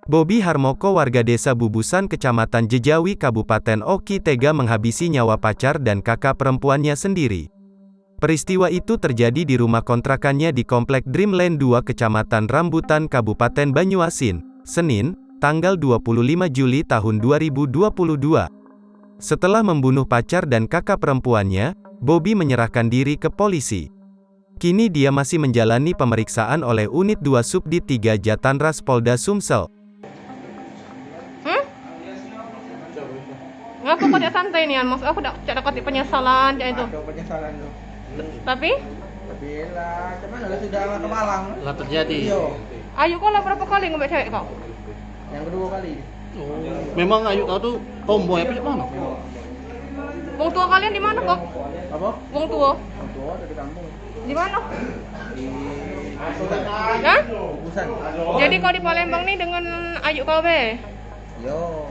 Bobi Harmoko warga desa Bubusan Kecamatan Jejawi Kabupaten Oki tega menghabisi nyawa pacar dan kakak perempuannya sendiri. Peristiwa itu terjadi di rumah kontrakannya di Komplek Dreamland 2 Kecamatan Rambutan Kabupaten Banyuasin, Senin, tanggal 25 Juli tahun 2022. Setelah membunuh pacar dan kakak perempuannya, Bobi menyerahkan diri ke polisi. Kini dia masih menjalani pemeriksaan oleh Unit 2 Subdit 3 Jatanras Polda Sumsel. Ngapa kau tak santai nih, maksud aku tak dapat penyesalan kayak itu. Ada penyesalan tuh. Tapi Lah, cuman lah sudah ke Malang. Lah terjadi. Iya. Ayu kau lah berapa kali ngomong cewek kau? Yang kedua kali. Oh, memang Ayu kau tuh tomboy apa mana? Wong tua kalian di mana kok? Apa? Wong tua? Yang tua ada di kampung. Di mana? Di Bubusan. Hah? Bubusan. Jadi kau di Palembang nih dengan Ayu kau be? Yo.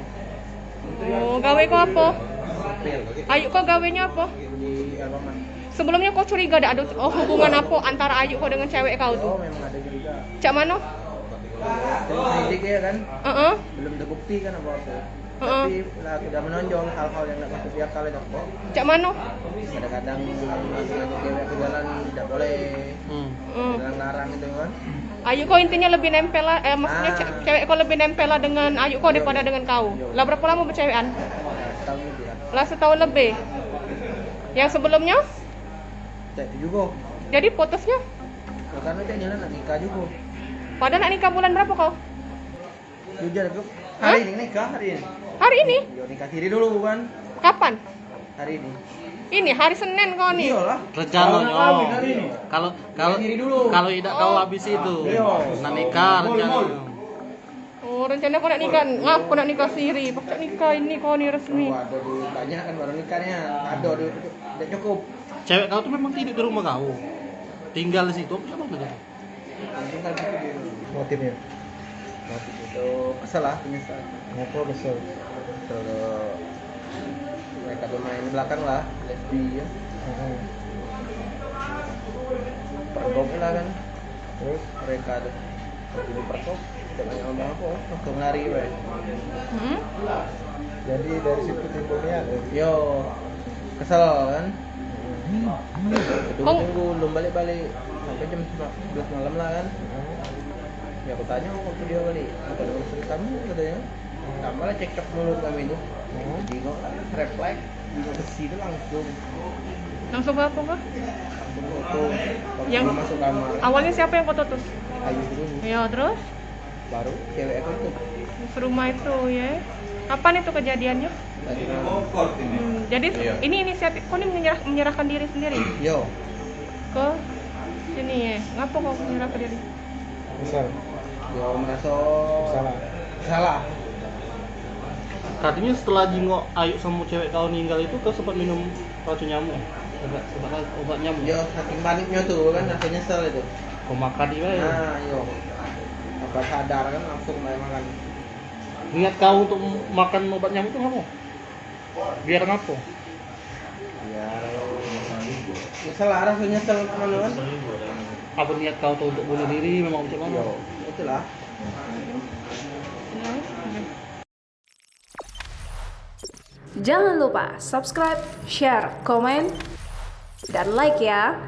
Oh, gawe kau apa? Sipil. Ayu kau gawenya apa? Di Albaman. Sebelumnya kau curiga ada hubungan apa antara Ayu kau dengan cewek kau Oh, tuh? memang ada juga. Cak mana? Sidik ya kan? Heeh. Belum terbukti kan apa-apa. Heeh. Tapi lah sudah menonjol hal-hal yang tidak masuk di akal itu kok. Cak mana? Kadang-kadang ngajak cewek ke jalan tidak boleh. Larang-larang itu kan. Ayu kau intinya lebih nempel lah, maksudnya cewek kau lebih nempel lah dengan Ayu kau daripada dengan kau. Lah berapa lama bercewekan? Tahun lebih lah. Lah setahun lebih. Yang sebelumnya? Cek juga. Jadi putusnya? Karena dia jalan nak nikah juga. Padahal nak nikah bulan berapa kau? Jujur aku. Hari ini nikah hari ini. Hari ini? Yo nikah diri dulu bukan? Kapan? Hari ini. Ini hari Senin kau nih. Iyalah. Rencananya. Kawin hari ini. Kalau Diri dulu. kalau tidak kau habis itu. Iya. Nah nikah rencananya. Oh, rencana kau nak nikah. Ngapa nak nikah siri? Pakcak nikah ini kau nih resmi. Wah, ada duit banyak kan baru nikahnya. Ada duit tidak cukup. Cewek kau tuh memang tidur di rumah kau. Tinggal di situ apa betul? Untung kan gitu dia. Motifnya. Motif itu kesel lah, penyesal. Ngapa kesel? Kalau mereka bermain di belakang lah, lesbi ya. Pergok lah kan. Terus mereka ada di pergok. Tidak banyak ngomong apa, langsung lari baik. Jadi dari situ timbulnya yo kesel kan. Tunggu belum balik-balik sampai jam 11 malam lah kan. Ya aku tanya waktu dia balik, apa ada urusan kamu katanya. Tambah lah cekcok mulut kami itu. Jadi kok refleks besi itu langsung Langsung apa kah? langsung foto waktu Yang- masuk kamar. Awalnya siapa yang kau tutus? Ayu dulu, Ya terus? baru cewek aku itu. Serumah itu ya. Kapan itu kejadiannya? Tadi malam. Jadi Iya. ini inisiatif kau ini menyerahkan diri sendiri Yo, ke sini ya. Ngapa kau menyerahkan diri? besar. Yo merasa salah. Katanya setelah jingok Ayu sama cewek kau meninggal itu kau sempat minum racun nyamuk. Obat nyamuk. Yo saking paniknya tuh kan rasa nyesel itu. Kau makan di mana? Nah, yo. Apa sadar kan langsung makan. Niat kau untuk makan obat nyamuk itu ngapa? Biar ngapa? Ya, nyesel lah rasa nyesel mana kan? Apa niat kau tuh untuk bunuh diri memang macam mana? Yo, itulah. Jangan lupa subscribe, share, komen, dan like ya.